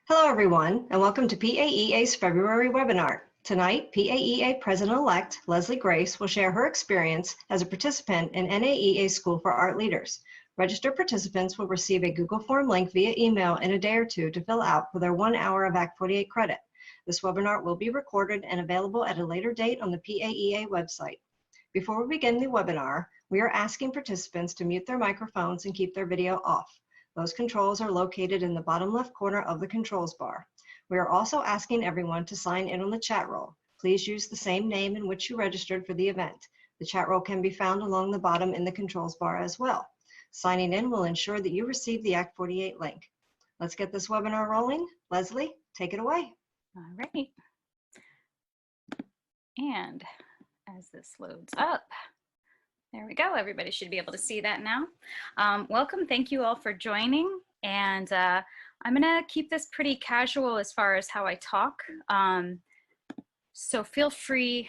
Hello, everyone, and welcome to PAEA's February webinar. Tonight, PAEA President-elect Leslie Grace will share her experience as a participant in NAEA School for Art Leaders. Registered participants will receive a Google Form link via email in a day or two to fill out for their 1 hour of Act 48 credit. This webinar will be recorded and available at a later date on the PAEA website. Before we begin the webinar, we are asking participants to mute their microphones and keep their video off. Those controls are located in the bottom left corner of the controls bar. We are also asking everyone to sign in on the chat roll. Please use the same name in which you registered for the event. The chat roll can be found along the bottom in the controls bar as well. Signing in will ensure that you receive the Act 48 link. Let's get this webinar rolling. Leslie, take it away. All right. And as this loads up, there we go. Everybody should be able to see that now. Welcome. Thank you all for joining. And I'm going to keep this pretty casual as far as how I talk. So feel free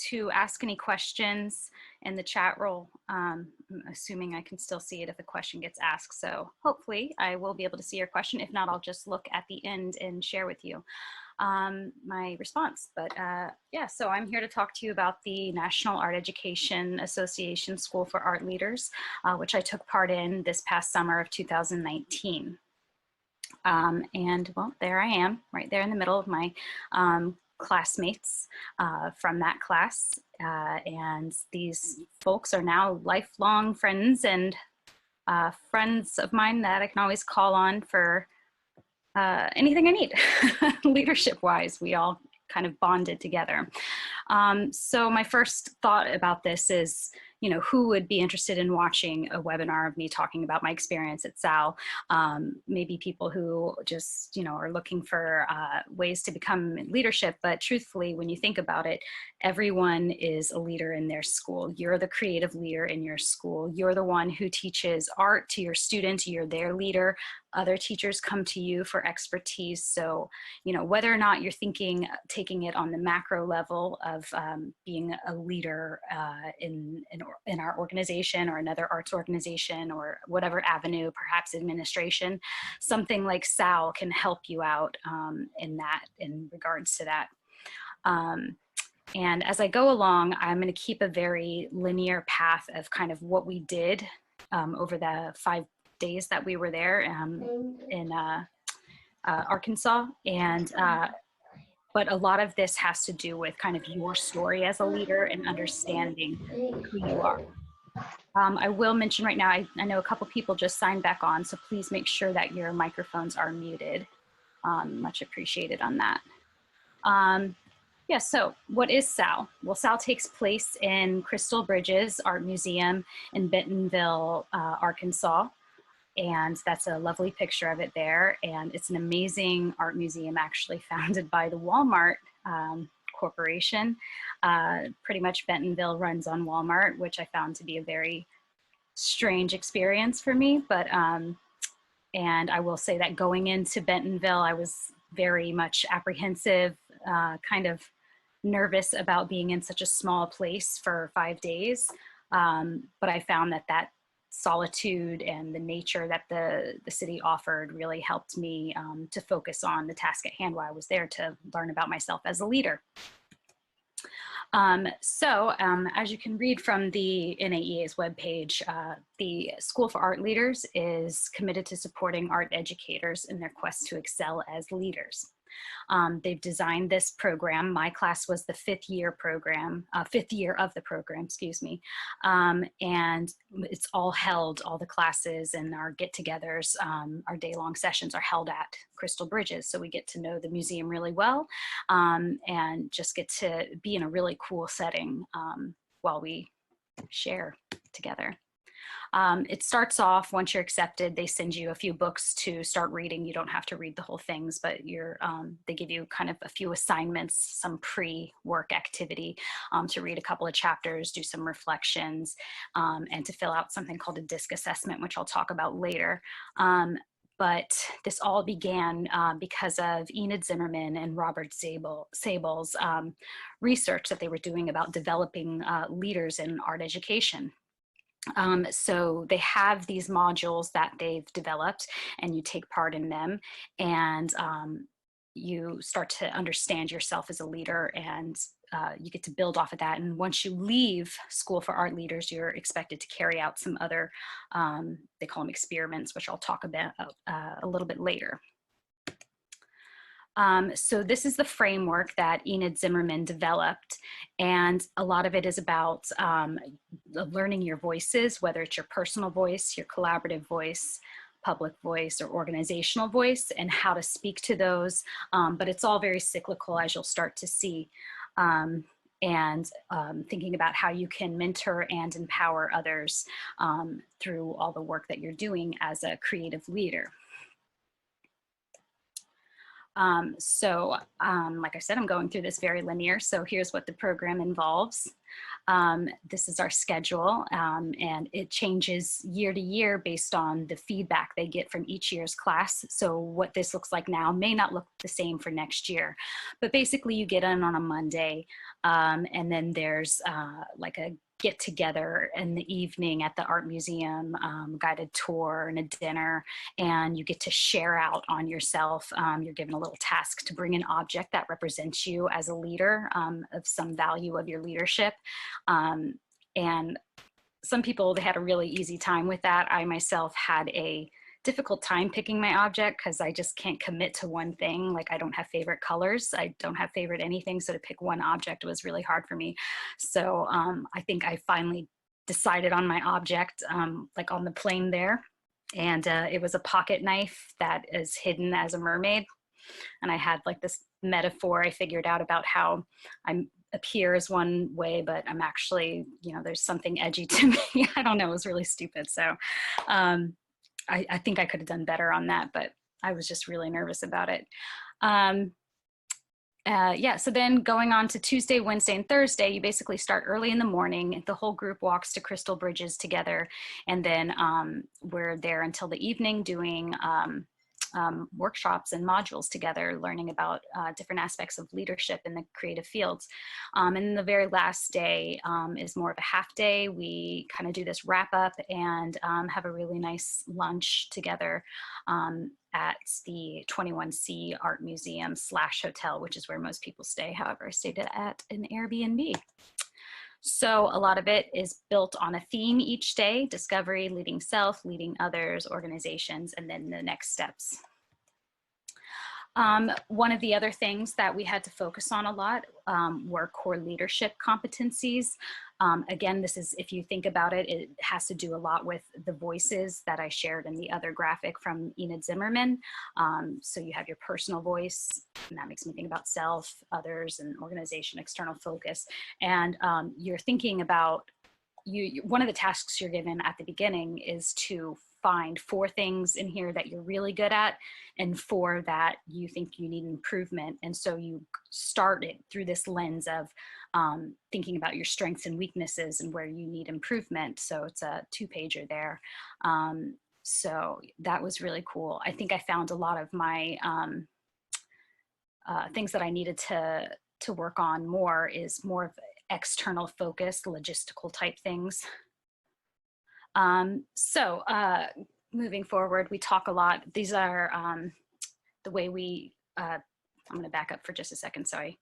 to ask any questions in the chat roll. I'm assuming I can still see it if a question gets asked. So hopefully I will be able to see your question. If not, I'll just look at the end and share with you my response. But yeah, so I'm here to talk to you about the National Art Education Association School for Art Leaders, which I took part in this past summer of 2019. And well, there I am, right there in the middle of my classmates from that class. And these folks are now lifelong friends and friends of mine that I can always call on for anything I need. Leadership wise, we all kind of bonded together. So my first thought about this is, you know, who would be interested in watching a webinar of me talking about my experience at Sal? Maybe people who just, you know, are looking for ways to become leadership. But truthfully, when you think about it, everyone is a leader in their school. You're the creative leader in your school. You're the one who teaches art to your students. You're their leader. Other teachers come to you for expertise. So, you know, whether or not you're taking it on the macro level of being a leader in our organization or another arts organization or whatever avenue, perhaps administration, something like Sal can help you out in regards to that. And as I go along, I'm going to keep a very linear path of kind of what we did over the 5 days that we were there in Arkansas. And but a lot of this has to do with kind of your story as a leader and understanding who you are. I will mention right now, I know a couple people just signed back on, so please make sure that your microphones are muted. Much appreciated on that. Yeah, so what is SAL? Well, SAL takes place in Crystal Bridges Art Museum in Bentonville, Arkansas. And that's a lovely picture of it there. And it's an amazing art museum, actually founded by the Walmart Corporation. Pretty much Bentonville runs on Walmart, which I found to be a very strange experience for me. But, and I will say that going into Bentonville, I was very much apprehensive, kind of nervous about being in such a small place for 5 days. But I found that solitude and the nature that the city offered really helped me to focus on the task at hand while I was there to learn about myself as a leader. As you can read from the NAEA's webpage, the School for Art Leaders is committed to supporting art educators in their quest to excel as leaders. They've designed this program. My class was the fifth year of the program, excuse me. And it's all held, all the classes and our get-togethers, our day-long sessions are held at Crystal Bridges. So we get to know the museum really well and just get to be in a really cool setting while we share together. It starts off, once you're accepted, they send you a few books to start reading. You don't have to read the whole things, but they give you kind of a few assignments, some pre-work activity to read a couple of chapters, do some reflections, and to fill out something called a DISC assessment, which I'll talk about later. But this all began because of Enid Zimmerman and Robert Sable's research that they were doing about developing leaders in art education. So they have these modules that they've developed, and you take part in them, and you start to understand yourself as a leader, and you get to build off of that. And once you leave School for Art Leaders, you're expected to carry out some other, they call them experiments, which I'll talk about a little bit later. So this is the framework that Enid Zimmerman developed, and a lot of it is about learning your voices, whether it's your personal voice, your collaborative voice, public voice, or organizational voice, and how to speak to those. But it's all very cyclical, as you'll start to see, and thinking about how you can mentor and empower others through all the work that you're doing as a creative leader. Like I said, I'm going through this very linear. So here's what the program involves. This is our schedule, and it changes year to year based on the feedback they get from each year's class. So what this looks like now may not look the same for next year, but basically you get in on a Monday, and then there's like a get together in the evening at the art museum, guided tour and a dinner, and you get to share out on yourself. You're given a little task to bring an object that represents you as a leader, of some value of your leadership. And some people, they had a really easy time with that. I myself had a difficult time picking my object because I just can't commit to one thing. Like, I don't have favorite colors. I don't have favorite anything. So to pick one object was really hard for me. So I think I finally decided on my object, like on the plane there. And it was a pocket knife that is hidden as a mermaid. And I had like this metaphor I figured out about how I appear as one way, but I'm actually, you know, there's something edgy to me. I don't know, it was really stupid. So I think I could have done better on that, but I was just really nervous about it. Yeah, so then going on to Tuesday, Wednesday, and Thursday, you basically start early in the morning. The whole group walks to Crystal Bridges together, and then we're there until the evening doing workshops and modules together, learning about different aspects of leadership in the creative fields. And then the very last day is more of a half day. We kind of do this wrap up and have a really nice lunch together at the 21C Art Museum / hotel, which is where most people stay. However, I stayed at an Airbnb. So a lot of it is built on a theme each day: discovery, leading self, leading others, organizations, and then the next steps. One of the other things that we had to focus on a lot were core leadership competencies. Again, this is, if you think about it, it has to do a lot with the voices that I shared in the other graphic from Enid Zimmerman. So you have your personal voice, and that makes me think about self, others, and organization, external focus. And you're thinking about, one of the tasks you're given at the beginning is to find 4 things in here that you're really good at and 4 that you think you need improvement. And so you start it through this lens of thinking about your strengths and weaknesses and where you need improvement. So it's a 2-pager there. So that was really cool. I think I found a lot of my things that I needed to work on more is more of external focused, logistical type things. Moving forward, we talk a lot. These are the way we, I'm going to back up for just a second, sorry.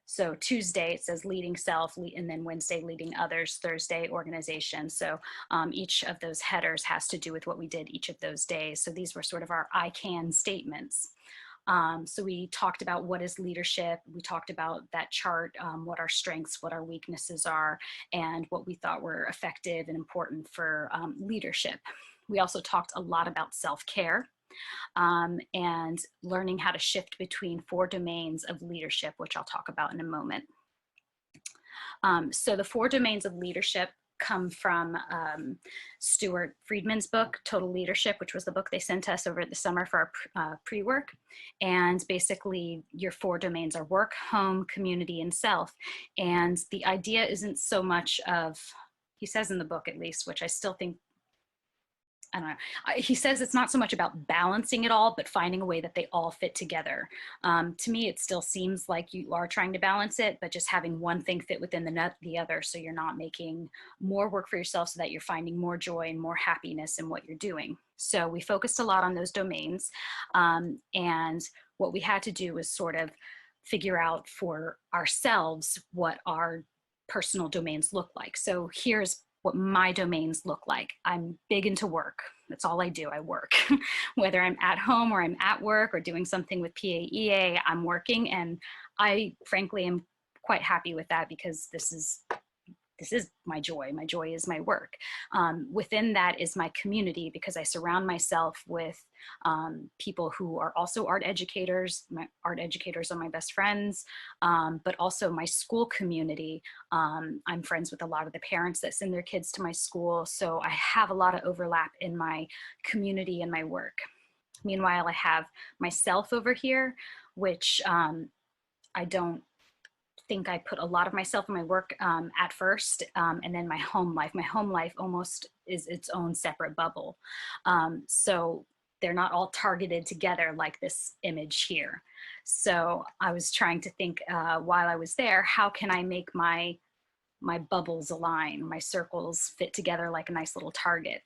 So Tuesday, it says leading self, and then Wednesday, leading others, Thursday, organization. So each of those headers has to do with what we did each of those days. So these were sort of our I can statements. So we talked about what is leadership. We talked about that chart, what our strengths, what our weaknesses are, and what we thought were effective and important for leadership. We also talked a lot about self-care and learning how to shift between 4 domains of leadership, which I'll talk about in a moment. So the 4 domains of leadership come from Stuart Friedman's book, Total Leadership, which was the book they sent us over the summer for our pre-work. And basically your 4 domains are work, home, community, and self. And the idea isn't so much of, he says in the book at least, which I still think I don't know. He says it's not so much about balancing it all, but finding a way that they all fit together. To me, it still seems like you are trying to balance it, but just having one thing fit within the other, so you're not making more work for yourself, so that you're finding more joy and more happiness in what you're doing. So we focused a lot on those domains, and what we had to do was sort of figure out for ourselves what our personal domains look like. So here's what my domains look like. I'm big into work. That's all I do. I work. Whether I'm at home or I'm at work or doing something with PAEA, I'm working, and I frankly am quite happy with that, because this is my joy. My joy is my work. Within that is my community, because I surround myself with people who are also art educators. My art educators are my best friends, but also my school community. I'm friends with a lot of the parents that send their kids to my school, so I have a lot of overlap in my community and my work. Meanwhile, I have myself over here, which I don't think I put a lot of myself in my work at first, and then my home life. My home life almost is its own separate bubble. So they're not all targeted together like this image here. So I was trying to think while I was there, how can I make my bubbles align, my circles fit together like a nice little target?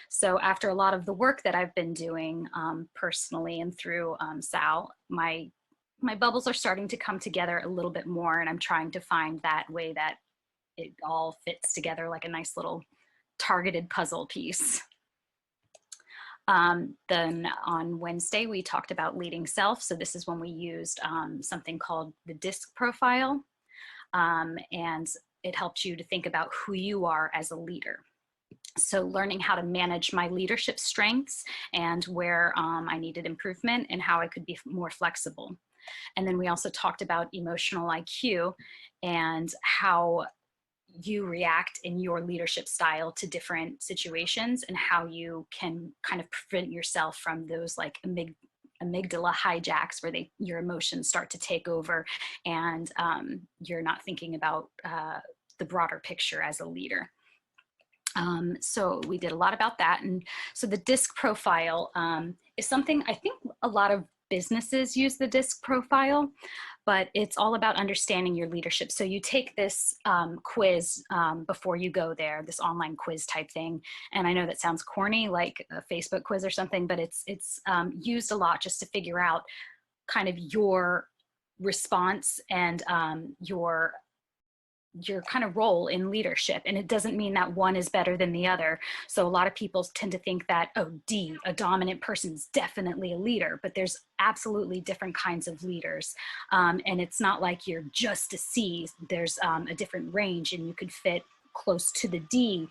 So after a lot of the work that I've been doing personally and through Sal, my bubbles are starting to come together a little bit more, and I'm trying to find that way that it all fits together like a nice little targeted puzzle piece. Then on Wednesday, we talked about leading self. So this is when we used something called the DISC profile, and it helps you to think about who you are as a leader. So learning how to manage my leadership strengths and where I needed improvement and how I could be more flexible. And then we also talked about emotional IQ and how you react in your leadership style to different situations, and how you can kind of prevent yourself from those like amygdala hijacks where your emotions start to take over, and you're not thinking about the broader picture as a leader. So we did a lot about that. And so the DISC profile is something I think a lot of businesses use the DISC profile, but it's all about understanding your leadership. So you take this quiz before you go there, this online quiz type thing. And I know that sounds corny, like a Facebook quiz or something, but it's used a lot just to figure out kind of your response and your kind of role in leadership. And it doesn't mean that one is better than the other. So a lot of people tend to think that, oh, D, a dominant person is definitely a leader, but there's absolutely different kinds of leaders. And it's not like you're just a C. There's a different range, and you could fit close to the D,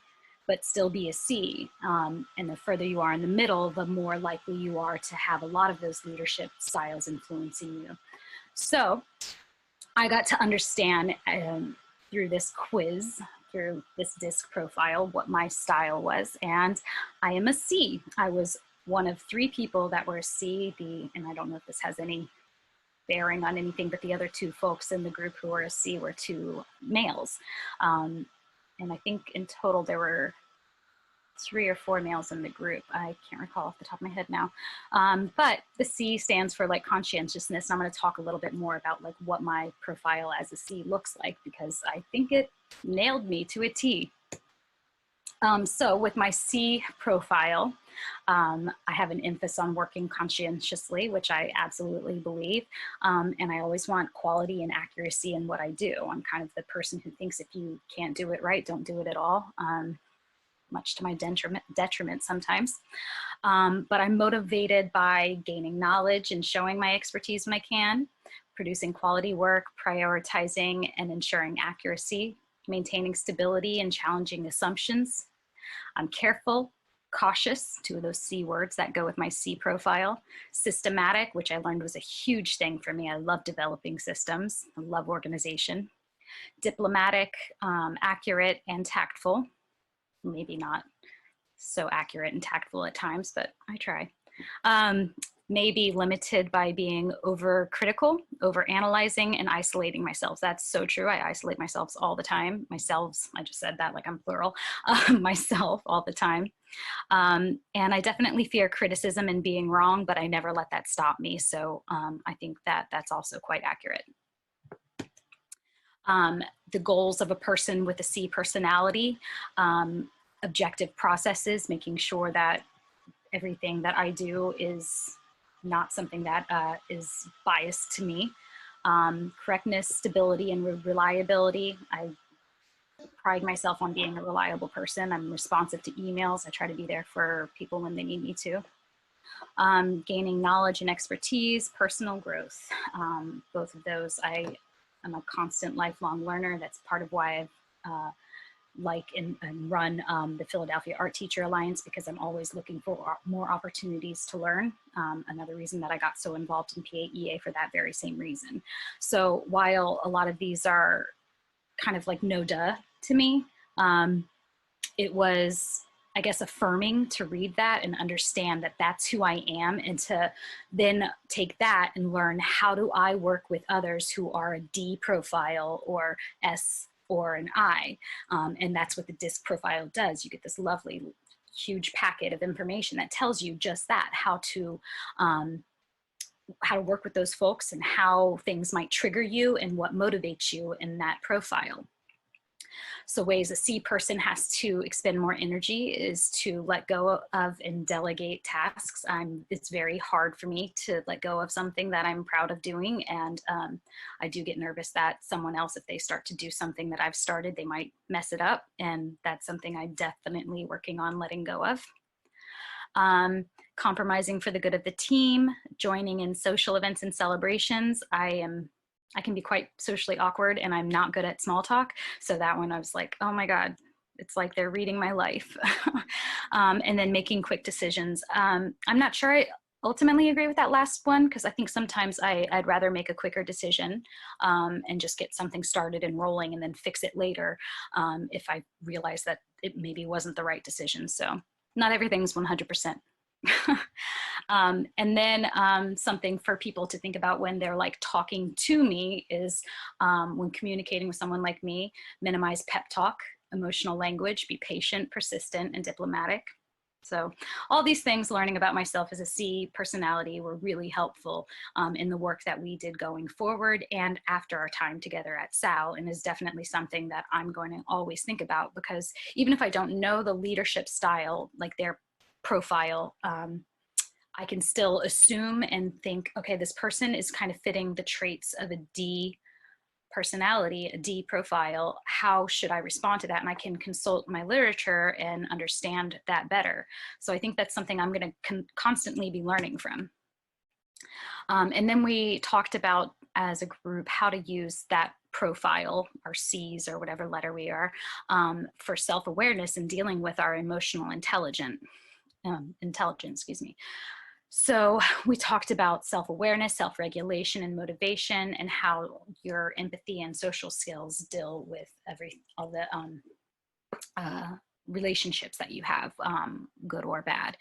but still be a C. And the further you are in the middle, the more likely you are to have a lot of those leadership styles influencing you. So I got to understand through this quiz, through this DISC profile, what my style was. And I am a C. I was one of 3 people that were a C. And I don't know if this has any bearing on anything, but the other 2 folks in the group who were a C were 2 males. And I think in total there were 3 or 4 males in the group. I can't recall off the top of my head now. But the C stands for like conscientiousness. And I'm going to talk a little bit more about like what my profile as a C looks like, because I think it nailed me to a T. So with my C profile, I have an emphasis on working conscientiously, which I absolutely believe. And I always want quality and accuracy in what I do. I'm kind of the person who thinks if you can't do it right, don't do it at all. Much to my detriment sometimes. But I'm motivated by gaining knowledge and showing my expertise when I can, producing quality work, prioritizing and ensuring accuracy, maintaining stability and challenging assumptions. I'm careful, cautious, 2 of those C words that go with my C profile, systematic, which I learned was a huge thing for me. I love developing systems, I love organization, diplomatic, accurate, and tactful. Maybe not so accurate and tactful at times, but I try. may be limited by being overcritical, over-analyzing, and isolating myself. That's so true. I isolate myself all the time. Myself, I just said that like I'm plural, myself all the time. And I definitely fear criticism and being wrong, but I never let that stop me. So I think that that's also quite accurate. The goals of a person with a C personality, objective processes, making sure that everything that I do is not something that is biased to me. Correctness, stability, and reliability. I pride myself on being a reliable person. I'm responsive to emails. I try to be there for people when they need me to. Gaining knowledge and expertise, personal growth. Both of those, I am a constant lifelong learner. That's part of why I've and run the Philadelphia Art Teacher Alliance, because I'm always looking for more opportunities to learn. Another reason that I got so involved in PAEA for that very same reason. So while a lot of these are kind of like no duh to me, it was, I guess, affirming to read that and understand that that's who I am, and to then take that and learn, how do I work with others who are a D profile or S or an I, and that's what the DISC profile does. You get this lovely, huge packet of information that tells you just that, how to work with those folks and how things might trigger you and what motivates you in that profile. So ways a C person has to expend more energy is to let go of and delegate tasks. It's very hard for me to let go of something that I'm proud of doing. And I do get nervous that someone else, if they start to do something that I've started, they might mess it up. And that's something I'm definitely working on letting go of. Compromising for the good of the team, joining in social events and celebrations. I can be quite socially awkward, and I'm not good at small talk. So that one I was like, oh my God, it's like they're reading my life. And then making quick decisions. I'm not sure I ultimately agree with that last one, because I think sometimes I'd rather make a quicker decision and just get something started and rolling and then fix it later if I realize that it maybe wasn't the right decision. So not everything's 100%. And then something for people to think about when they're like talking to me is when communicating with someone like me, minimize pep talk, emotional language, be patient, persistent, and diplomatic. So all these things, learning about myself as a C personality, were really helpful in the work that we did going forward and after our time together at SAL, and is definitely something that I'm going to always think about, because even if I don't know the leadership style, like their profile, I can still assume and think, okay, this person is kind of fitting the traits of a D personality, a D profile. How should I respond to that? And I can consult my literature and understand that better. So I think that's something I'm going to constantly be learning from. And then we talked about, as a group, how to use that profile, our C's or whatever letter we are, for self-awareness and dealing with our emotional intelligence, excuse me. So we talked about self-awareness, self-regulation, and motivation, and how your empathy and social skills deal with all the relationships that you have, good or bad.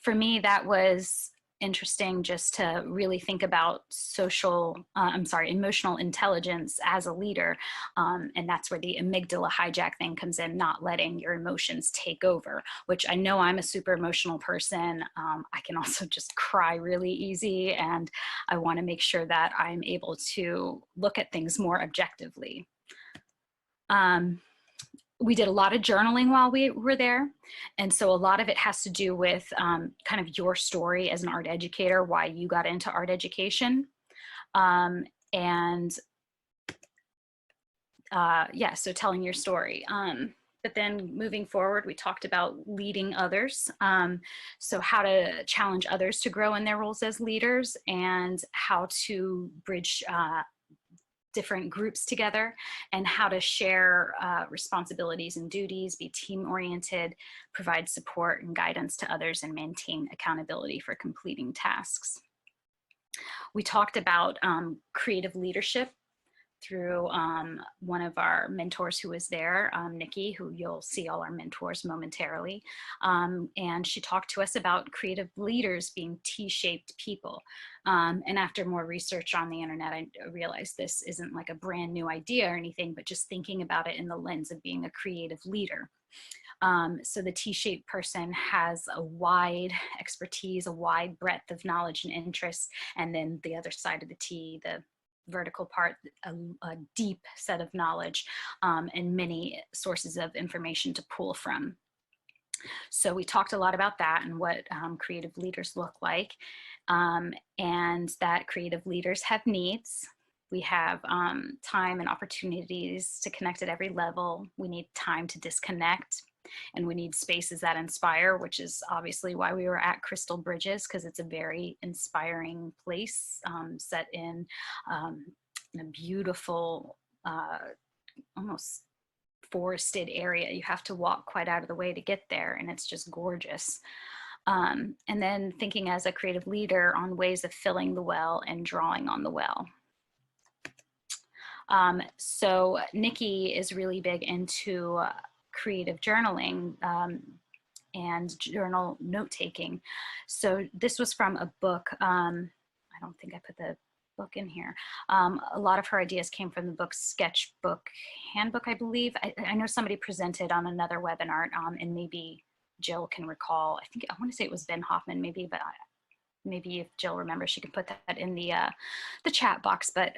For me, that was interesting, just to really think about emotional intelligence as a leader. And that's where the amygdala hijack thing comes in, not letting your emotions take over, which I know I'm a super emotional person. I can also just cry really easy, and I want to make sure that I'm able to look at things more objectively. We did a lot of journaling while we were there. And so a lot of it has to do with kind of your story as an art educator, why you got into art education. So telling your story. But then moving forward, we talked about leading others. So how to challenge others to grow in their roles as leaders, and how to bridge different groups together, and how to share responsibilities and duties, be team-oriented, provide support and guidance to others, and maintain accountability for completing tasks. We talked about creative leadership, through one of our mentors who was there, Nikki, who you'll see all our mentors momentarily. And she talked to us about creative leaders being T-shaped people. And after more research on the internet, I realized this isn't like a brand new idea or anything, but just thinking about it in the lens of being a creative leader. So the T-shaped person has a wide expertise, a wide breadth of knowledge and interests, and then the other side of the T, the vertical part, a deep set of knowledge and many sources of information to pull from. So we talked a lot about that and what creative leaders look like, and that creative leaders have needs. We have time and opportunities to connect at every level. We need time to disconnect, and we need spaces that inspire, which is obviously why we were at Crystal Bridges, because it's a very inspiring place set in a beautiful, almost forested area. You have to walk quite out of the way to get there, and it's just gorgeous. And then thinking as a creative leader on ways of filling the well and drawing on the well. So Nikki is really big into creative journaling and journal note-taking. So this was from a book. I don't think I put the book in here. A lot of her ideas came from the book Sketchbook Handbook, I believe. I know somebody presented on another webinar, and maybe Jill can recall. I want to say it was Ben Hoffman, maybe, but maybe if Jill remembers, she can put that in the chat box. But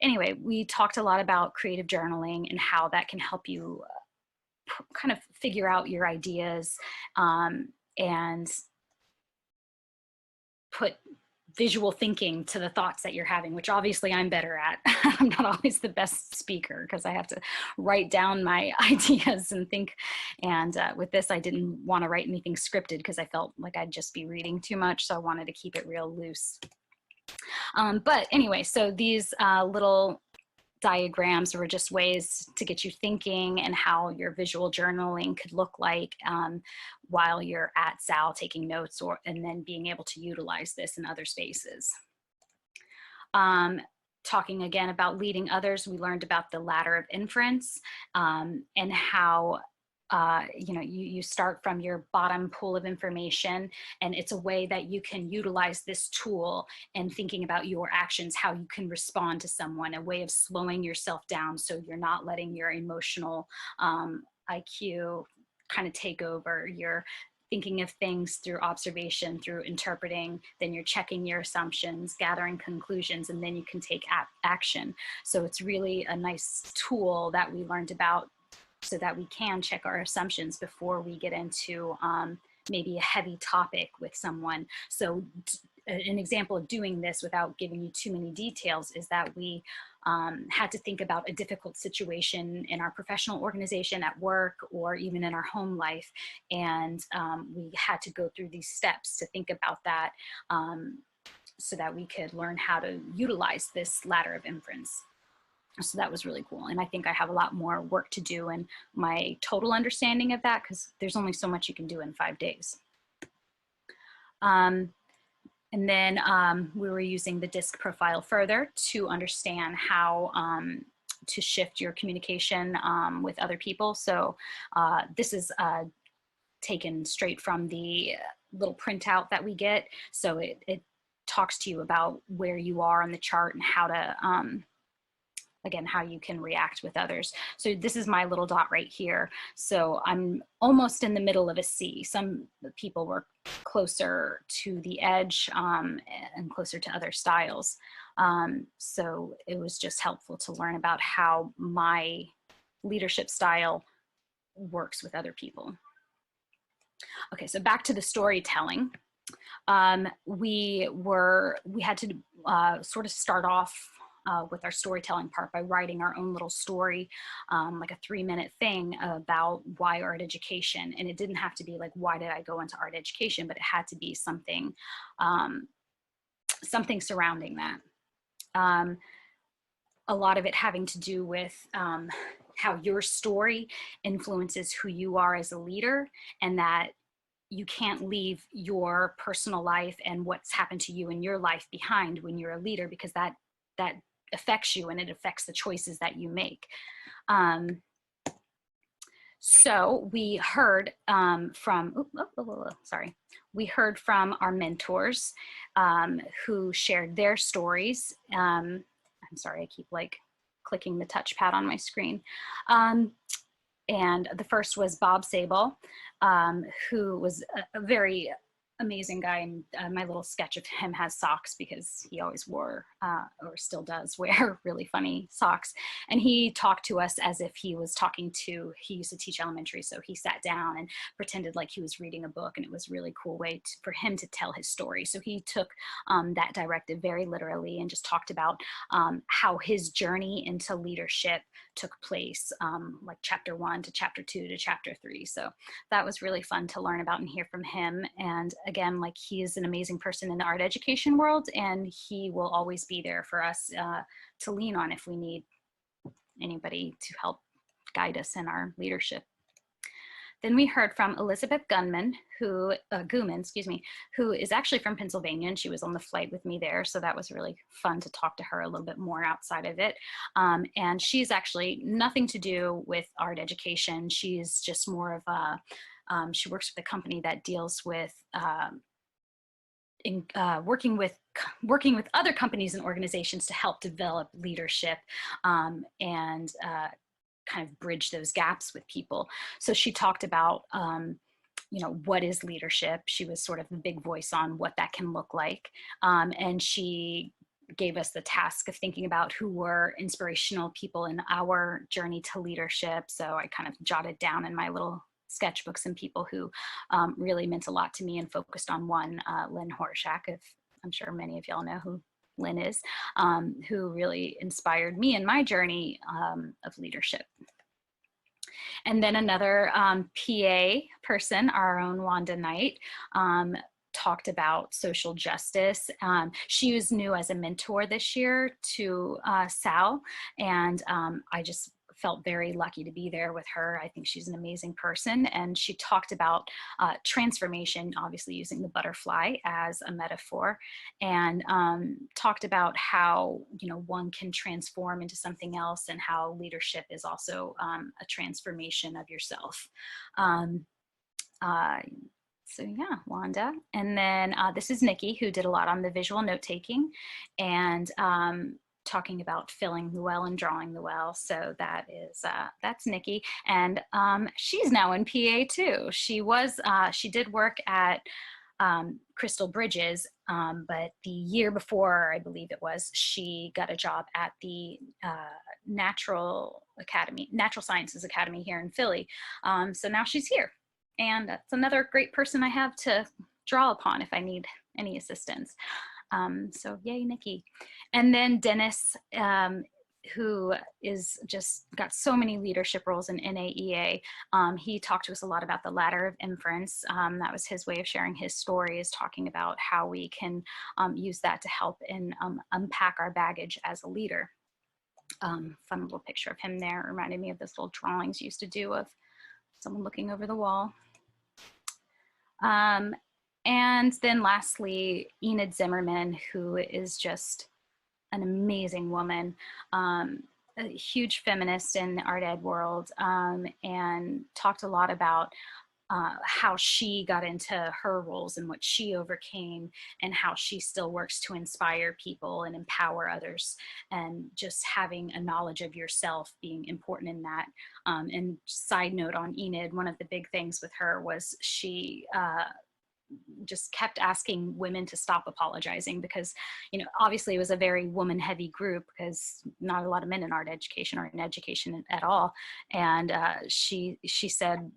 anyway, we talked a lot about creative journaling and how that can help you kind of figure out your ideas and put visual thinking to the thoughts that you're having, which obviously I'm better at. I'm not always the best speaker because I have to write down my ideas and think. And with this, I didn't want to write anything scripted because I felt like I'd just be reading too much. So I wanted to keep it real loose. But anyway, so these little diagrams were just ways to get you thinking and how your visual journaling could look like while you're at Sal taking notes, and then being able to utilize this in other spaces. Talking again about leading others, we learned about the ladder of inference and how you start from your bottom pool of information, and it's a way that you can utilize this tool and thinking about your actions, how you can respond to someone, a way of slowing yourself down so you're not letting your emotional IQ kind of take over. You're thinking of things through observation, through interpreting, then you're checking your assumptions, gathering conclusions, and then you can take action. So it's really a nice tool that we learned about so that we can check our assumptions before we get into maybe a heavy topic with someone. So an example of doing this without giving you too many details is that we had to think about a difficult situation in our professional organization, at work, or even in our home life. And we had to go through these steps to think about that so that we could learn how to utilize this ladder of inference. So that was really cool. And I think I have a lot more work to do in my total understanding of that, because there's only so much you can do in 5 days. And then we were using the DISC profile further to understand how to shift your communication with other people. So this is taken straight from the little printout that we get. So it talks to you about where you are on the chart and how to again, how you can react with others. So this is my little dot right here. So I'm almost in the middle of a C. Some people were closer to the edge and closer to other styles. So it was just helpful to learn about how my leadership style works with other people. Okay, so back to the storytelling. We had to sort of start off with our storytelling part by writing our own little story, like a 3-minute thing about why art education. And it didn't have to be like, why did I go into art education? But it had to be something, something surrounding that. A lot of it having to do with how your story influences who you are as a leader, and that you can't leave your personal life and what's happened to you in your life behind when you're a leader, because that affects you and it affects the choices that you make. So we heard we heard from our mentors who shared their stories. I'm sorry, I keep like clicking the touchpad on my screen. And the first was Bob Sable, who was a very amazing guy, and my little sketch of him has socks because he always wore or still does wear really funny socks. And he talked to us as if he was talking to, he used to teach elementary, so he sat down and pretended like he was reading a book, and it was a really cool way for him to tell his story. So he took that directive very literally and just talked about how his journey into leadership took place, like chapter 1 to chapter 2 to chapter 3. So that was really fun to learn about and hear from him. And again, like, he is an amazing person in the art education world, and he will always be there for us to lean on if we need anybody to help guide us in our leadership. Then we heard from Elizabeth Gooman, who is actually from Pennsylvania, and she was on the flight with me there. So that was really fun to talk to her a little bit more outside of it. And she's actually nothing to do with art education. She's just more of a, she works with a company that deals with working with other companies and organizations to help develop leadership and kind of bridge those gaps with people. So she talked about, you know, what is leadership? She was sort of the big voice on what that can look like. And she gave us the task of thinking about who were inspirational people in our journey to leadership. So I kind of jotted down in my little sketchbooks some people who really meant a lot to me, and focused on one, Lynn Horshak. If I'm sure many of y'all know who Lynn is, who really inspired me in my journey of leadership. And then another PA person, our own Wanda Knight, talked about social justice. She was new as a mentor this year to Sal, and I just felt very lucky to be there with her. I think she's an amazing person. And she talked about transformation, obviously using the butterfly as a metaphor, and talked about how, you know, one can transform into something else, and how leadership is also a transformation of yourself. So yeah, Wanda. And then this is Nikki, who did a lot on the visual note taking, and talking about filling the well and drawing the well. So that is, that's Nikki. And she's now in PA too. She was, she did work at Crystal Bridges, but the year before, I believe it was, she got a job at the Natural Sciences Academy here in Philly. So now she's here. And that's another great person I have to draw upon if I need any assistance. So yay, Nikki. And then Dennis, who is just got so many leadership roles in NAEA. He talked to us a lot about the ladder of inference. That was his way of sharing his stories, talking about how we can use that to help and unpack our baggage as a leader. Fun little picture of him there. Reminded me of those little drawings you used to do of someone looking over the wall. And then lastly, Enid Zimmerman, who is just an amazing woman, a huge feminist in the art ed world, and talked a lot about how she got into her roles and what she overcame, and how she still works to inspire people and empower others, and just having a knowledge of yourself being important in that. And side note on Enid, one of the big things with her was she just kept asking women to stop apologizing, because, you know, obviously it was a very woman heavy group, because not a lot of men in art education or in education at all. And she said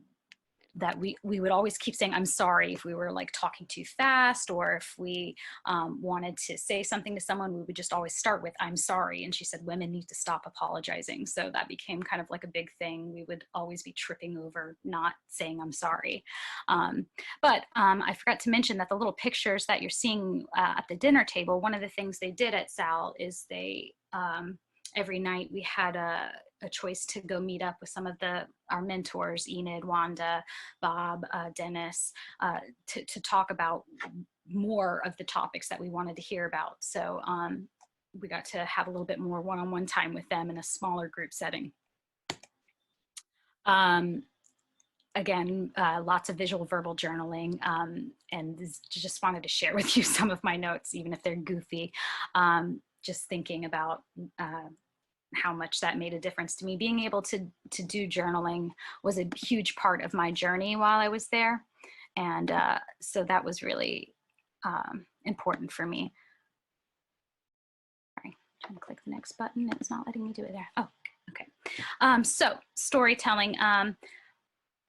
that we would always keep saying, I'm sorry, if we were like talking too fast, or if we wanted to say something to someone, we would just always start with, I'm sorry. And she said, women need to stop apologizing. So that became kind of like a big thing. We would always be tripping over not saying I'm sorry. But I forgot to mention that the little pictures that you're seeing at the dinner table, one of the things they did at Sal is they, every night we had a choice to go meet up with some of our mentors, Enid, Wanda, Bob, Dennis, to talk about more of the topics that we wanted to hear about. So we got to have a little bit more one-on-one time with them in a smaller group setting. Again, lots of visual verbal journaling, and just wanted to share with you some of my notes, even if they're goofy. Just thinking about how much that made a difference to me. Being able to do journaling was a huge part of my journey while I was there. And so that was really important for me. Sorry, trying to click the next button. It's not letting me do it there. Oh, okay. So storytelling.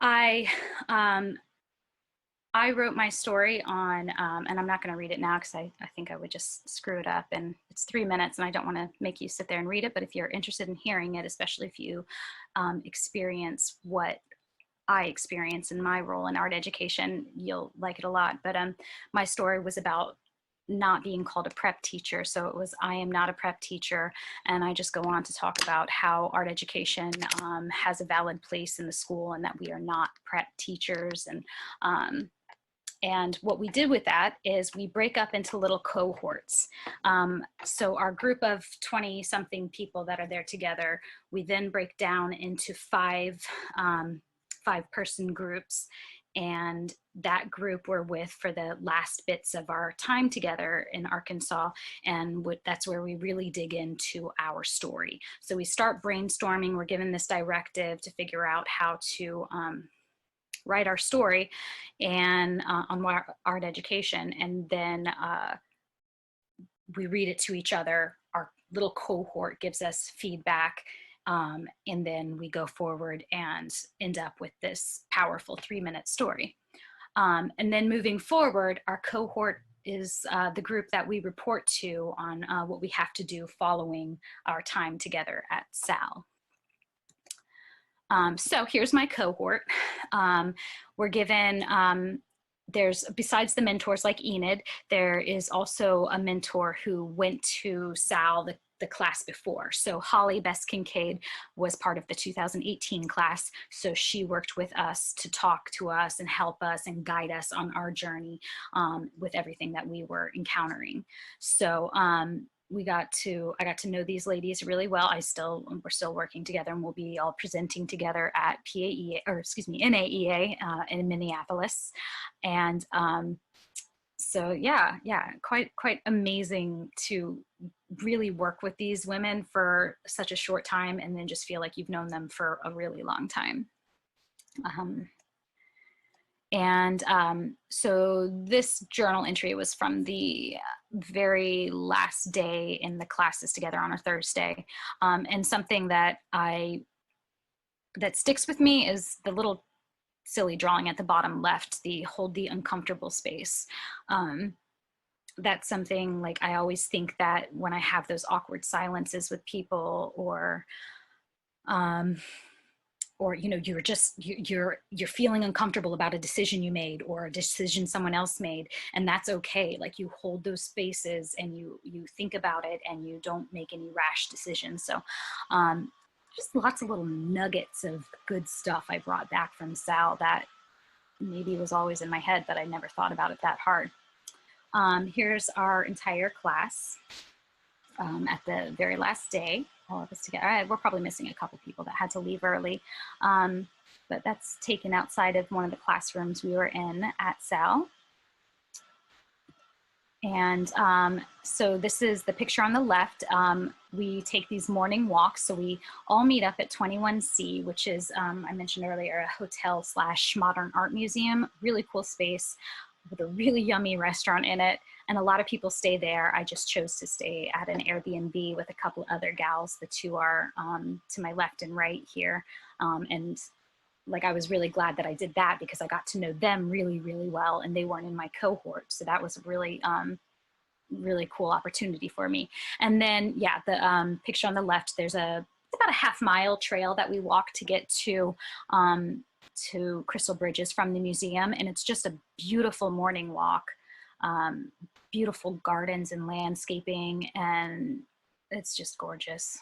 I wrote my story on, and I'm not going to read it now because I think I would just screw it up, and it's 3 minutes and I don't want to make you sit there and read it, but if you're interested in hearing it, especially if you experience what I experience in my role in art education, you'll like it a lot. But my story was about not being called a prep teacher. So it was, I am not a prep teacher. And I just go on to talk about how art education has a valid place in the school and that we are not prep teachers. And what we did with that is we break up into little cohorts. So our group of 20 something people that are there together, we then break down into five person groups. And that group we're with for the last bits of our time together in Arkansas. And that's where we really dig into our story. So we start brainstorming. We're given this directive to figure out how to write our story and on art education. And then we read it to each other. Our little cohort gives us feedback. And then we go forward and end up with this powerful 3-minute story. And then moving forward, our cohort is the group that we report to on what we have to do following our time together at SAL. So here's my cohort. We're given, there's, besides the mentors like Enid, there is also a mentor who went to SAL, the class before. So Holly Best-Kincaid was part of the 2018 class. So she worked with us to talk to us and help us and guide us on our journey with everything that we were encountering. So I got to know these ladies really well. We're still working together, and we'll be all presenting together at PAEA, or excuse me, NAEA in Minneapolis. And so yeah, quite amazing to really work with these women for such a short time and then just feel like you've known them for a really long time. So this journal entry was from the very last day in the classes together on a Thursday. And something that sticks with me is the little silly drawing at the bottom left, the hold the uncomfortable space. That's something like I always think that when I have those awkward silences with people, or you know, you're feeling uncomfortable about a decision you made or a decision someone else made, and that's okay. Like, you hold those spaces and you think about it and you don't make any rash decisions. So just lots of little nuggets of good stuff I brought back from SAL that maybe was always in my head, but I never thought about it that hard. Here's our entire class at the very last day, all of us together. We're probably missing a couple people that had to leave early, but that's taken outside of one of the classrooms we were in at SAL. And so this is the picture on the left. We take these morning walks. So we all meet up at 21C, which is, I mentioned earlier, a hotel / modern art museum, really cool space with a really yummy restaurant in it. And a lot of people stay there. I just chose to stay at an Airbnb with a couple other gals. The two are to my left and right here. And like, I was really glad that I did that because I got to know them really, really well, and they weren't in my cohort. So that was a really, really cool opportunity for me. And then, yeah, the picture on the left, there's about a half-mile trail that we walk to get to Crystal Bridges from the museum. And it's just a beautiful morning walk, beautiful gardens and landscaping, and it's just gorgeous.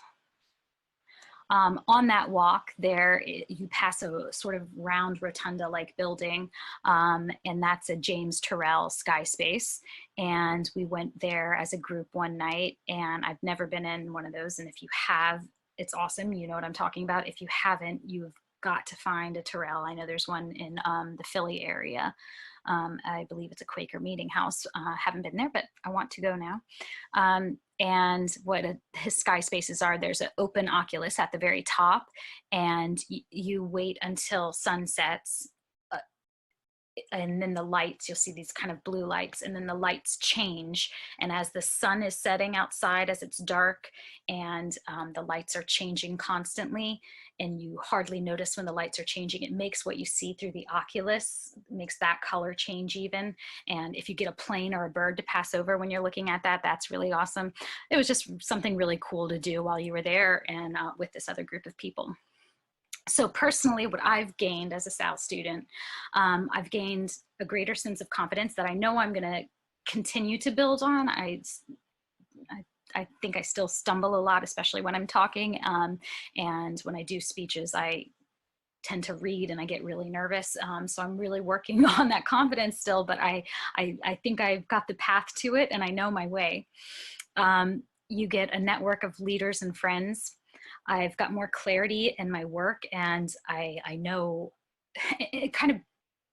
On that walk there, you pass a sort of round rotunda-like building, and that's a James Turrell sky space. And we went there as a group one night, and I've never been in one of those. And if you have, it's awesome. You know what I'm talking about. If you haven't, you've got to find a Turrell. I know there's one in the Philly area. I believe it's a Quaker meeting house. Haven't been there, but I want to go now. And what his sky spaces are, there's an open oculus at the very top, and you wait until sun sets, and then the lights, you'll see these kind of blue lights, and then the lights change. And as the sun is setting outside, as it's dark, and the lights are changing constantly, and you hardly notice when the lights are changing, it makes what you see through the oculus, makes that color change even. And if you get a plane or a bird to pass over when you're looking at that, that's really awesome. It was just something really cool to do while you were there and with this other group of people. So personally, what I've gained as a SAL student, I've gained a greater sense of confidence that I know I'm going to continue to build on. I think I still stumble a lot, especially when I'm talking. And when I do speeches, I tend to read and I get really nervous. So I'm really working on that confidence still, but I think I've got the path to it and I know my way. You get a network of leaders and friends. I've got more clarity in my work, and I know, it kind of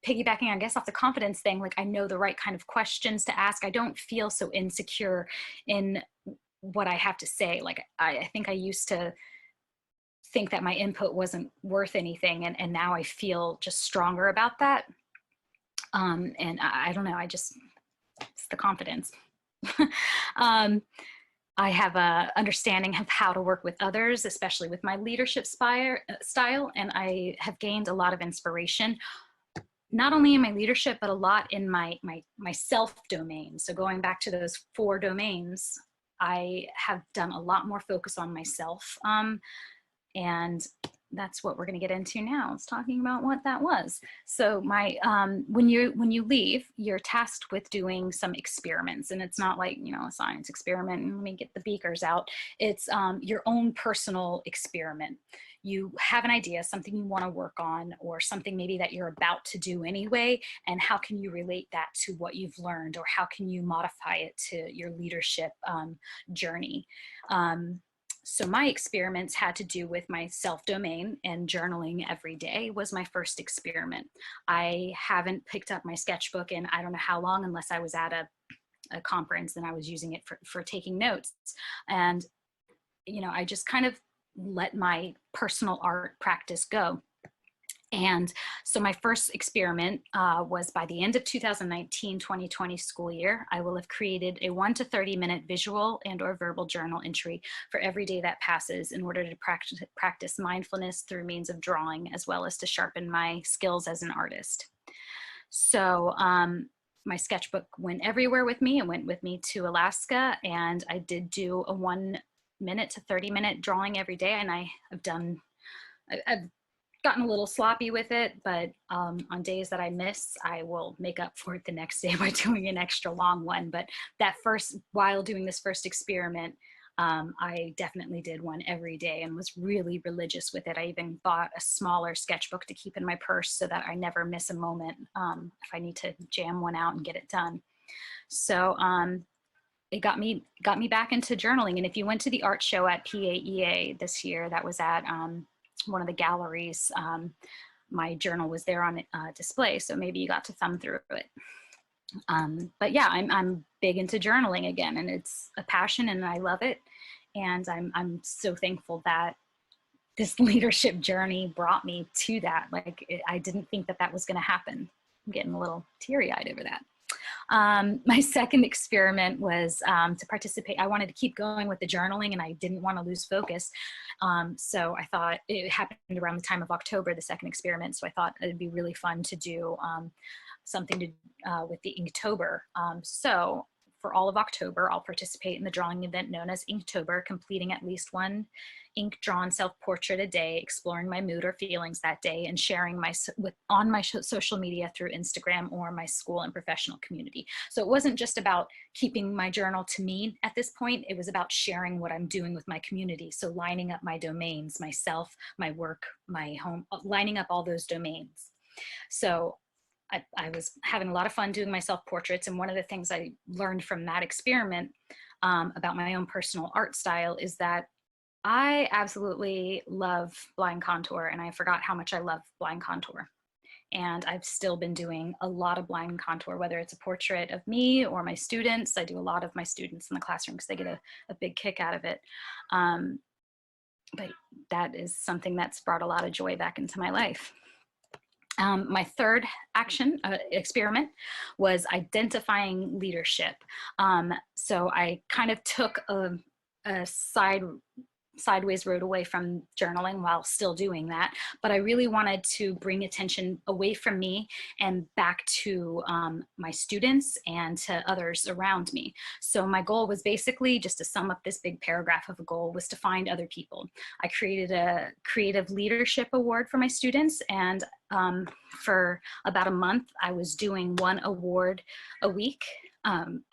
piggybacking, I guess, off the confidence thing, like I know the right kind of questions to ask. I don't feel so insecure in what I have to say. Like I think I used to think that my input wasn't worth anything, and now I feel just stronger about that. And I don't know, it's the confidence. I have a understanding of how to work with others, especially with my leadership style, and I have gained a lot of inspiration, not only in my leadership, but a lot in my self domain. So going back to those 4 domains, I have done a lot more focus on myself, and that's what we're going to get into now. It's talking about what that was. So when you leave, you're tasked with doing some experiments, and it's not like, a science experiment and let me get the beakers out. It's your own personal experiment. You have an idea, something you want to work on, or something maybe that you're about to do anyway, and how can you relate that to what you've learned, or how can you modify it to your leadership journey? So my experiments had to do with my self-domain, and journaling every day was my first experiment. I haven't picked up my sketchbook in I don't know how long, unless I was at a conference and I was using it for taking notes. And, I just kind of let my personal art practice go. And so my first experiment was by the end of 2019-2020 school year, I will have created a 1 to 30 minute visual and or verbal journal entry for every day that passes in order to practice mindfulness through means of drawing, as well as to sharpen my skills as an artist. So my sketchbook went everywhere with me. It went with me to Alaska, and I did do a 1 minute to 30 minute drawing every day. And I've gotten a little sloppy with it, but on days that I miss, I will make up for it the next day by doing an extra long one. But while doing this first experiment, I definitely did one every day and was really religious with it. I even bought a smaller sketchbook to keep in my purse so that I never miss a moment if I need to jam one out and get it done. So it got me back into journaling. And if you went to the art show at PAEA this year, that was at one of the galleries, my journal was there on display, so maybe you got to thumb through it. But yeah, I'm big into journaling again, and it's a passion and I love it. And I'm so thankful that this leadership journey brought me to that. I didn't think that was going to happen. I'm getting a little teary-eyed over that. My second experiment was to participate. I wanted to keep going with the journaling, and I didn't want to lose focus. So I thought it happened around the time of October, the second experiment. So I thought it'd be really fun to do something with the Inktober. So for all of October, I'll participate in the drawing event known as Inktober, completing at least one ink-drawn self-portrait a day, exploring my mood or feelings that day, and sharing on my social media through Instagram or my school and professional community. So it wasn't just about keeping my journal to me at this point, it was about sharing what I'm doing with my community. So lining up my domains, myself, my work, my home, lining up all those domains. So I was having a lot of fun doing my self-portraits, and one of the things I learned from that experiment about my own personal art style is that I absolutely love blind contour, and I forgot how much I love blind contour. And I've still been doing a lot of blind contour, whether it's a portrait of me or my students. I do a lot of my students in the classroom because they get a big kick out of it. But that is something that's brought a lot of joy back into my life. My third action experiment was identifying leadership. So I kind of took a sideways road away from journaling while still doing that, but I really wanted to bring attention away from me and back to my students and to others around me. So my goal was basically, just to sum up this big paragraph of a goal, was to find other people. I created a creative leadership award for my students, and for about a month I was doing one award a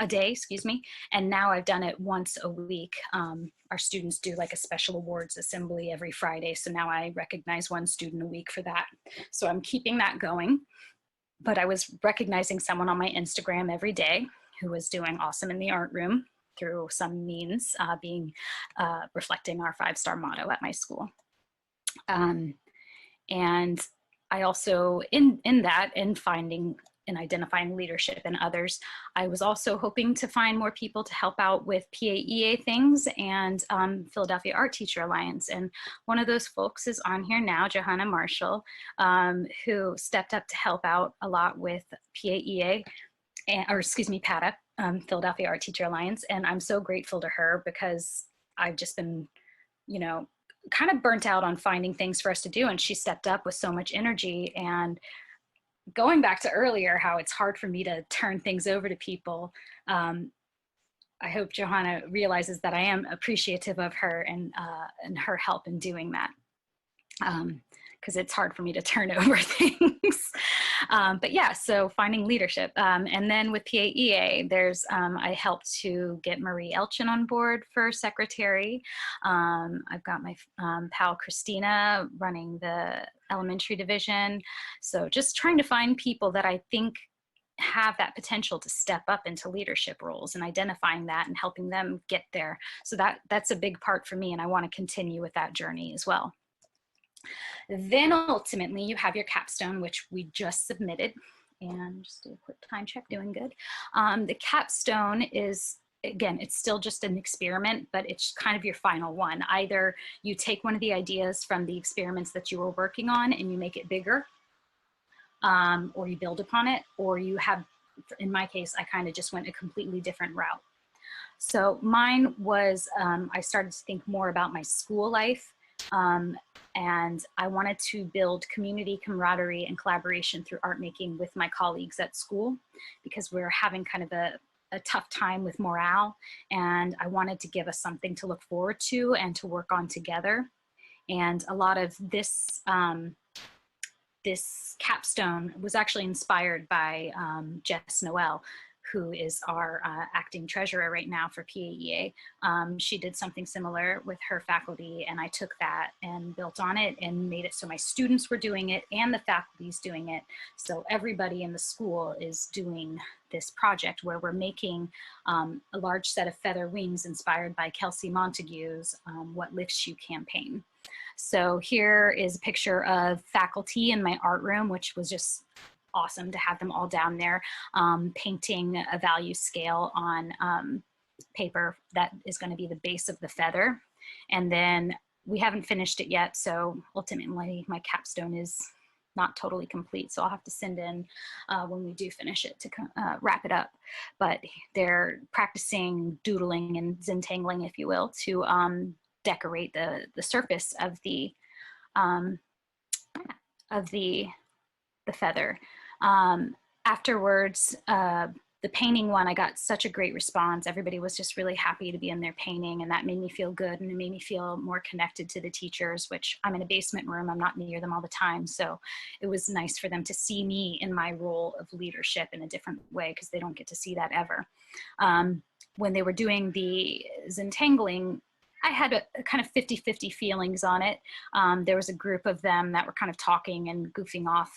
day, excuse me, and now I've done it once a week. Our students do like a special awards assembly every Friday, so now I recognize one student a week for that. So I'm keeping that going, but I was recognizing someone on my Instagram every day who was doing awesome in the art room through some means, reflecting our 5-star motto at my school. And I also, in finding and identifying leadership in others, I was also hoping to find more people to help out with PAEA things and Philadelphia Art Teacher Alliance. And one of those folks is on here now, Johanna Marshall, who stepped up to help out a lot with PAEA, PATA, Philadelphia Art Teacher Alliance. And I'm so grateful to her because I've just been, kind of burnt out on finding things for us to do. And she stepped up with so much energy. And going back to earlier, how it's hard for me to turn things over to people. I hope Johanna realizes that I am appreciative of her and her help in doing that. Because it's hard for me to turn over things. But yeah, so finding leadership. And then with PAEA, I helped to get Marie Elchin on board for secretary. I've got my pal Christina running the elementary division. So just trying to find people that I think have that potential to step up into leadership roles, and identifying that and helping them get there. So that's a big part for me, and I want to continue with that journey as well. Then ultimately you have your capstone, which we just submitted, and just do a quick time check, doing good. The capstone is, again, it's still just an experiment, but it's kind of your final one. Either you take one of the ideas from the experiments that you were working on and you make it bigger, or you build upon it, or you have, in my case, I kind of just went a completely different route. So mine was, I started to think more about my school life. And I wanted to build community camaraderie and collaboration through art making with my colleagues at school, because we're having kind of a tough time with morale, and I wanted to give us something to look forward to and to work on together. And a lot of this, this capstone was actually inspired by Jess Noel, who is our acting treasurer right now for PAEA. She did something similar with her faculty, and I took that and built on it and made it so my students were doing it and the faculty's doing it. So everybody in the school is doing this project where we're making a large set of feather wings inspired by Kelsey Montague's What Lifts You campaign. So here is a picture of faculty in my art room, which was just awesome to have them all down there painting a value scale on paper that is going to be the base of the feather. And then we haven't finished it yet, so ultimately my capstone is not totally complete, so I'll have to send in when we do finish it to wrap it up. But they're practicing doodling and zentangling, if you will, to decorate the surface of the feather. Afterwards, the painting one, I got such a great response. Everybody was just really happy to be in there painting, and that made me feel good, and it made me feel more connected to the teachers, which I'm in a basement room. I'm not near them all the time. So it was nice for them to see me in my role of leadership in a different way, because they don't get to see that ever. When they were doing the Zentangling, I had a kind of 50-50 feelings on it. There was a group of them that were kind of talking and goofing off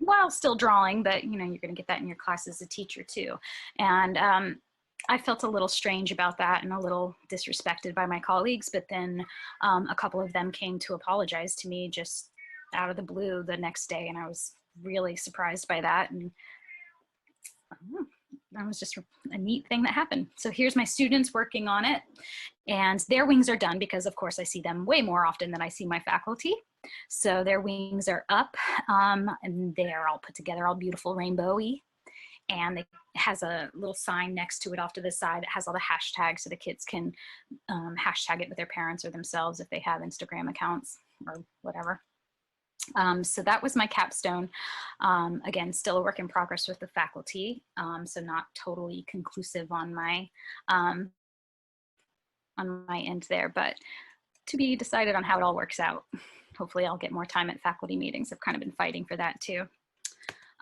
while still drawing, but you know, you're going to get that in your class as a teacher too. And I felt a little strange about that and a little disrespected by my colleagues, but then a couple of them came to apologize to me just out of the blue the next day, and I was really surprised by that. And that was just a neat thing that happened. So here's my students working on it, and their wings are done because of course I see them way more often than I see my faculty. So their wings are up, and they're all put together, all beautiful rainbowy. And it has a little sign next to it off to the side. It has all the hashtags so the kids can hashtag it with their parents or themselves if they have Instagram accounts or whatever. So that was my capstone. Again, still a work in progress with the faculty, so not totally conclusive on my end there, but to be decided on how it all works out. Hopefully I'll get more time at faculty meetings. I've kind of been fighting for that too.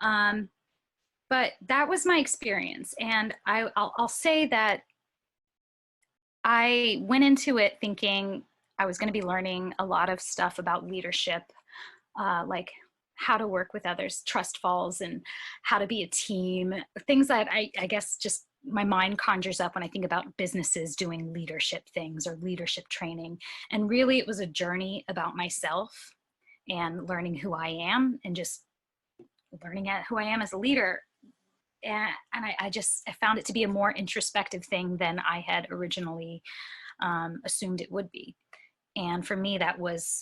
But that was my experience, and I'll say that I went into it thinking I was going to be learning a lot of stuff about leadership, like how to work with others, trust falls, and how to be a team, things that I guess just my mind conjures up when I think about businesses doing leadership things or leadership training. And really it was a journey about myself and learning who I am and just learning at who I am as a leader. And I found it to be a more introspective thing than I had originally assumed it would be. And for me, that was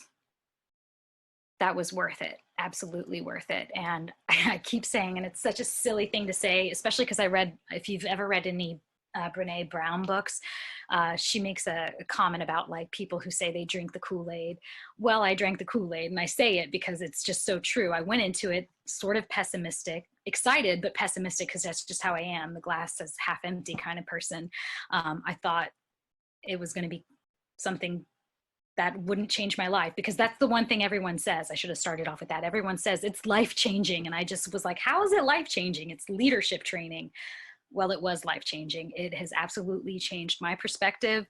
worth it, absolutely worth it. And I keep saying, and it's such a silly thing to say, especially because I read, if you've ever read any Brene Brown books, she makes a comment about like people who say they drink the Kool-Aid. Well, I drank the Kool-Aid, and I say it because it's just so true. I went into it sort of pessimistic, excited, but pessimistic because that's just how I am. The glass is half empty kind of person. I thought it was going to be something that wouldn't change my life, because that's the one thing everyone says. I should have started off with that. Everyone says it's life-changing. And I just was like, how is it life-changing? It's leadership training. Well, it was life-changing. It has absolutely changed my perspective,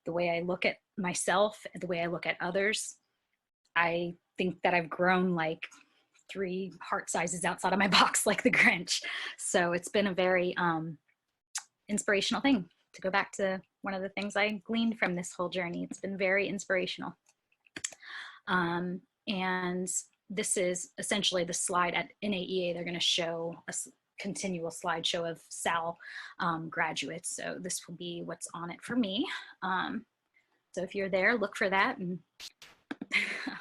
the way I look at myself, the way I look at others. I think that I've grown like 3 heart sizes outside of my box, like the Grinch. So it's been a very inspirational thing. To go back to one of the things I gleaned from this whole journey, it's been very inspirational. And this is essentially the slide at NAEA. They're going to show a continual slideshow of SAL graduates. So this will be what's on it for me. So if you're there, look for that, and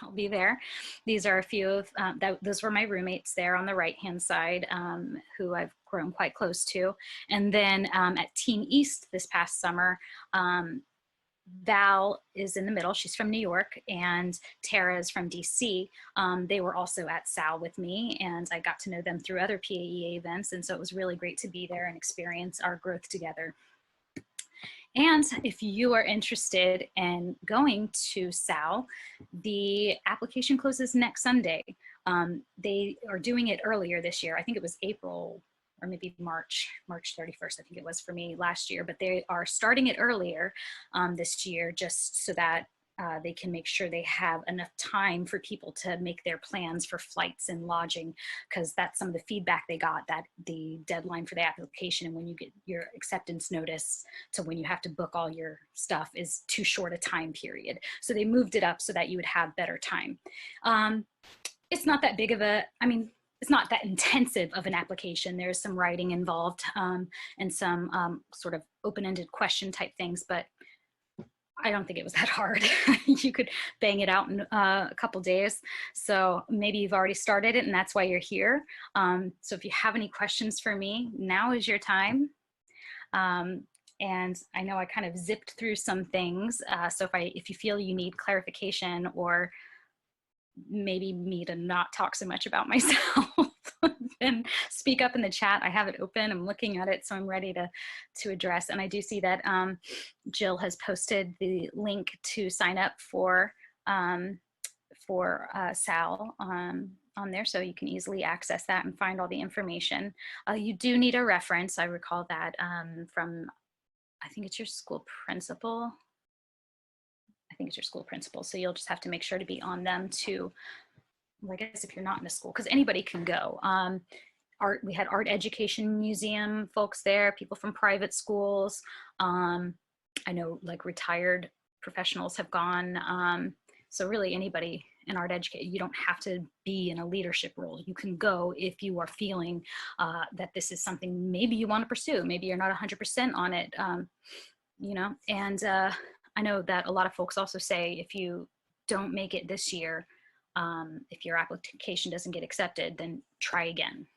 I'll be there. These are a few of, those were my roommates there on the right-hand side, who I've grown quite close to. And then at Teen East this past summer, Val is in the middle. She's from New York, and Tara is from DC. They were also at SAL with me, and I got to know them through other PAEA events. And so it was really great to be there and experience our growth together. And if you are interested in going to SAL, the application closes next Sunday. They are doing it earlier this year. I think it was April or maybe March 31st, I think it was for me last year, but they are starting it earlier this year just so that they can make sure they have enough time for people to make their plans for flights and lodging, because that's some of the feedback they got, that the deadline for the application and when you get your acceptance notice to when you have to book all your stuff is too short a time period. So they moved it up so that you would have better time. It's not that big of a, I mean, it's not that intensive of an application. There's some writing involved and some sort of open-ended question type things, but I don't think it was that hard. You could bang it out in a couple days. So maybe you've already started it and that's why you're here. So if you have any questions for me, now is your time. And I know I kind of zipped through some things. So if you feel you need clarification or maybe me to not talk so much about myself, and speak up in the chat. I have it open. I'm looking at it, so I'm ready to address. And I do see that Jill has posted the link to sign up for SAL on there, so you can easily access that and find all the information. You do need a reference. I recall that from, I think it's your school principal. I think it's your school principal. So you'll just have to make sure to be on them to, I guess if you're not in a school, because anybody can go. We had art education museum folks there, people from private schools. I know like retired professionals have gone. So really anybody in art education, you don't have to be in a leadership role. You can go if you are feeling that this is something maybe you want to pursue. Maybe you're not 100% on it, you know, and I know that a lot of folks also say if you don't make it this year, if your application doesn't get accepted, then try again.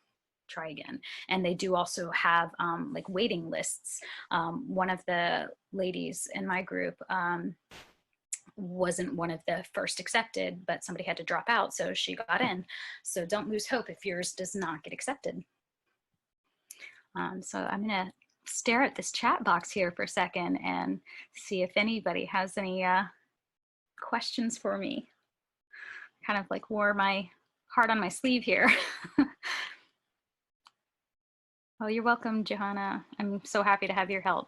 And they do also have like waiting lists. One of the ladies in my group wasn't one of the first accepted, but somebody had to drop out, so she got in. So don't lose hope if yours does not get accepted. So I'm gonna stare at this chat box here for a second and see if anybody has any questions for me. Kind of like wore my heart on my sleeve here. Oh, you're welcome, Johanna. I'm so happy to have your help.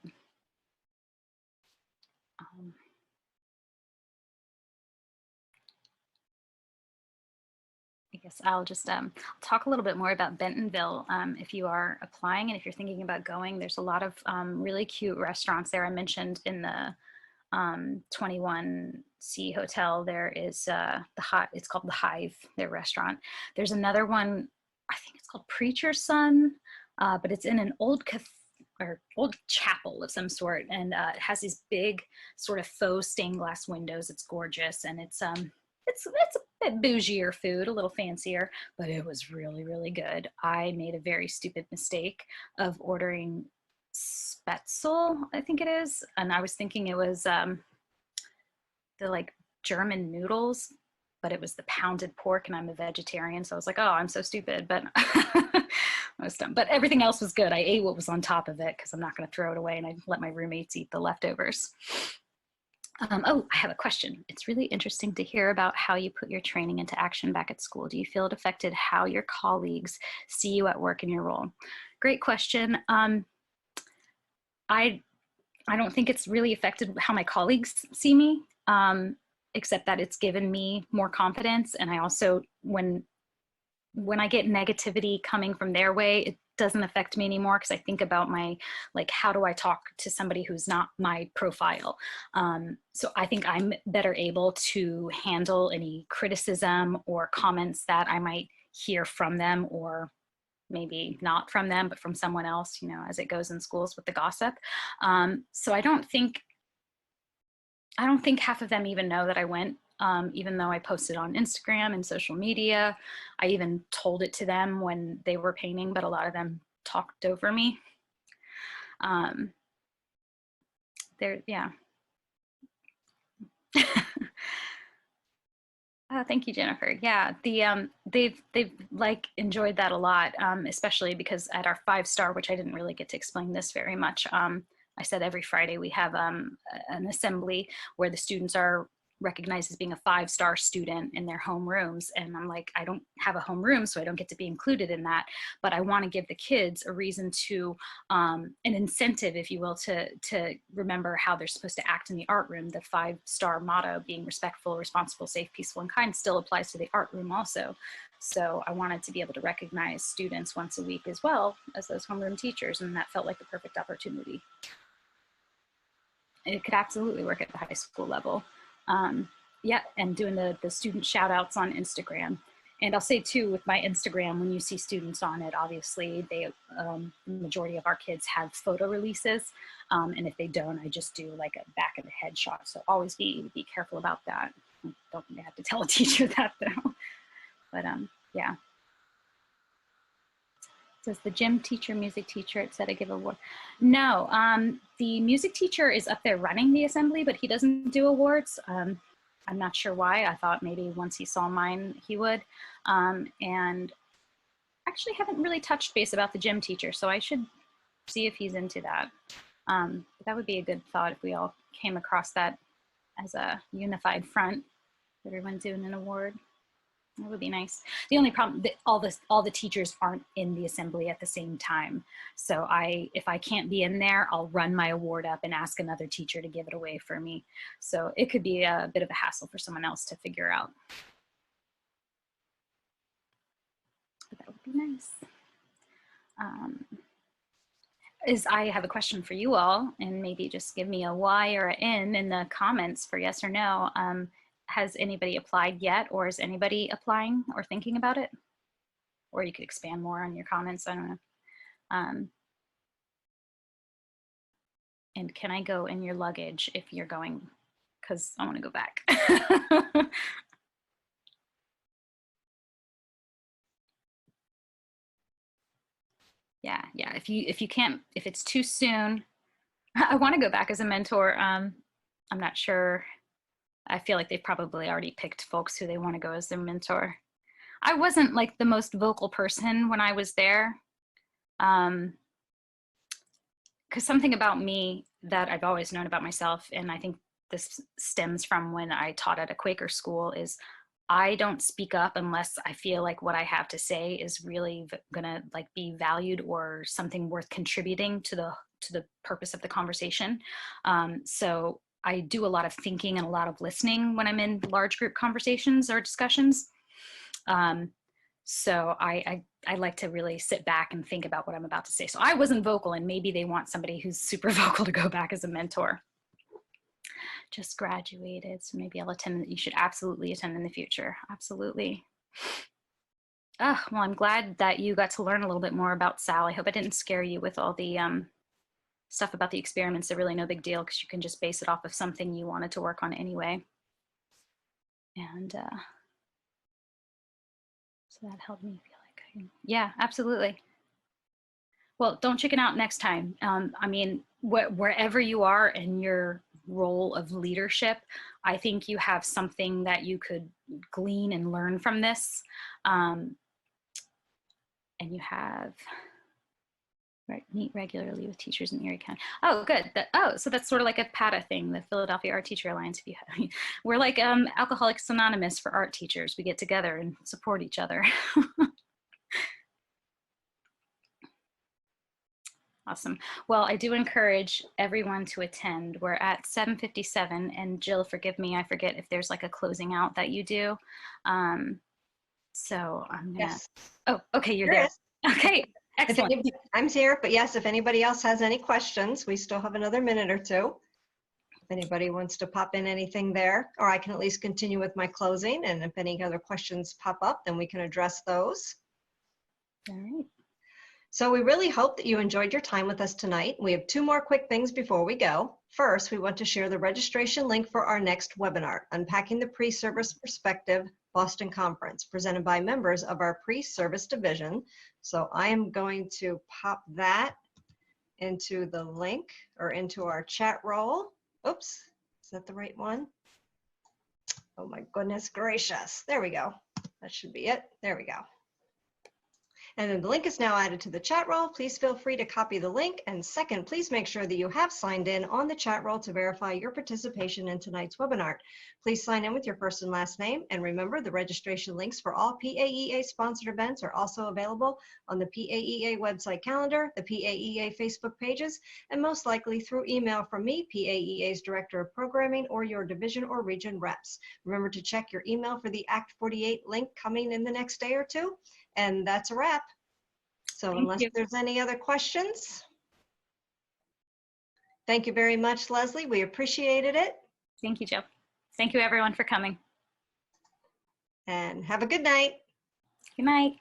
I guess I'll just talk a little bit more about Bentonville. If you are applying and if you're thinking about going, there's a lot of really cute restaurants there. I mentioned in the 21C hotel, there is it's called the Hive, their restaurant. There's another one, I think it's called Preacher's Son, but it's in an old chapel of some sort, and it has these big sort of faux stained glass windows. It's gorgeous, and it's a bit bougier food, a little fancier, but it was really, really good. I made a very stupid mistake of ordering Spätzle, I think it is, and I was thinking it was the like German noodles, but it was the pounded pork, and I'm a vegetarian, so I was like, oh, I'm so stupid, but I was dumb. But everything else was good. I ate what was on top of it because I'm not going to throw it away, and I let my roommates eat the leftovers. Oh, I have a question. It's really interesting to hear about how you put your training into action back at school. Do you feel it affected how your colleagues see you at work in your role? Great question. I don't think it's really affected how my colleagues see me, except that it's given me more confidence. And I also, when I get negativity coming from their way, it doesn't affect me anymore because I think about my, like, how do I talk to somebody who's not my profile? So I think I'm better able to handle any criticism or comments that I might hear from them, or maybe not from them, but from someone else, you know, as it goes in schools with the gossip. So I don't think half of them even know that I went, even though I posted on Instagram and social media. I even told it to them when they were painting, but a lot of them talked over me. Yeah. Oh, thank you, Jennifer. Yeah, they've like enjoyed that a lot, especially because at our 5-star, which I didn't really get to explain this very much. I said every Friday we have an assembly where the students are recognized as being a 5-star student in their homerooms. And I'm like, I don't have a homeroom, so I don't get to be included in that. But I want to give the kids a reason to, an incentive, if you will, to remember how they're supposed to act in the art room. The 5-star motto, being respectful, responsible, safe, peaceful, and kind, still applies to the art room also. So I wanted to be able to recognize students once a week as well as those homeroom teachers, and that felt like the perfect opportunity. It could absolutely work at the high school level. Yeah, and doing the student shout outs on Instagram. And I'll say too, with my Instagram, when you see students on it, obviously they, the majority of our kids have photo releases. And if they don't, I just do like a back of the head shot. So always be careful about that. Don't think I have to tell a teacher that though. But yeah. Says the gym teacher, music teacher, it said I give award. No, the music teacher is up there running the assembly, but he doesn't do awards. I'm not sure why. I thought maybe once he saw mine, he would. And actually haven't really touched base about the gym teacher, so I should see if he's into that. That would be a good thought if we all came across that as a unified front, everyone doing an award. That would be nice. The only problem, all the teachers aren't in the assembly at the same time. So if I can't be in there, I'll run my award up and ask another teacher to give it away for me. So it could be a bit of a hassle for someone else to figure out. But that would be nice. I have a question for you all, and maybe just give me a Y or an N in the comments for yes or no. Has anybody applied yet, or is anybody applying or thinking about it? Or you could expand more on your comments, I don't know. And can I go in your luggage if you're going, because I want to go back. Yeah, if you can't, if it's too soon, I want to go back as a mentor. I'm not sure. I feel like they've probably already picked folks who they want to go as their mentor. I wasn't like the most vocal person when I was there. Because something about me that I've always known about myself, and I think this stems from when I taught at a Quaker school, is I don't speak up unless I feel like what I have to say is really gonna like be valued or something worth contributing to the purpose of the conversation. So I do a lot of thinking and a lot of listening when I'm in large group conversations or discussions. So I like to really sit back and think about what I'm about to say. So I wasn't vocal, and maybe they want somebody who's super vocal to go back as a mentor. Just graduated, so maybe I'll attend. You should absolutely attend in the future. Absolutely. Oh, well, I'm glad that you got to learn a little bit more about Sal. I hope I didn't scare you with all the stuff about the experiments. They're really no big deal because you can just base it off of something you wanted to work on anyway. And so that helped me feel like, yeah, absolutely. Well, don't chicken out next time. I mean, wherever you are in your role of leadership, I think you have something that you could glean and learn from this. And you have meet regularly with teachers in Erie County. Oh, good. So that's sort of like a PATA thing, the Philadelphia Art Teacher Alliance. We're like Alcoholics Anonymous for art teachers. We get together and support each other. Awesome. Well, I do encourage everyone to attend. We're at 7:57, and Jill, forgive me, I forget if there's like a closing out that you do. So I'm gonna, yes. Oh, okay, you're there. Okay, excellent. I'm here, but yes, if anybody else has any questions, we still have another minute or two. If anybody wants to pop in anything there, or I can at least continue with my closing, and if any other questions pop up, then we can address those. All right. So we really hope that you enjoyed your time with us tonight. We have two more quick things before we go. First, we want to share the registration link for our next webinar, Unpacking the Pre-Service Perspective Boston Conference, presented by members of our pre-service division. So I am going to pop that into the link or into our chat roll. Oops, is that the right one? Oh my goodness gracious. There we go. That should be it. There we go. And then the link is now added to the chat roll. Please feel free to copy the link. And second, please make sure that you have signed in on the chat roll to verify your participation in tonight's webinar. Please sign in with your first and last name. And remember, the registration links for all PAEA sponsored events are also available on the PAEA website calendar, the PAEA Facebook pages, and most likely through email from me, PAEA's Director of Programming, or your division or region reps. Remember to check your email for the Act 48 link coming in the next day or two. And that's a wrap. So unless there's any other questions, thank you very much, Leslie. We appreciated it. Thank you, Jill. Thank you, everyone, for coming. And have a good night. Good night.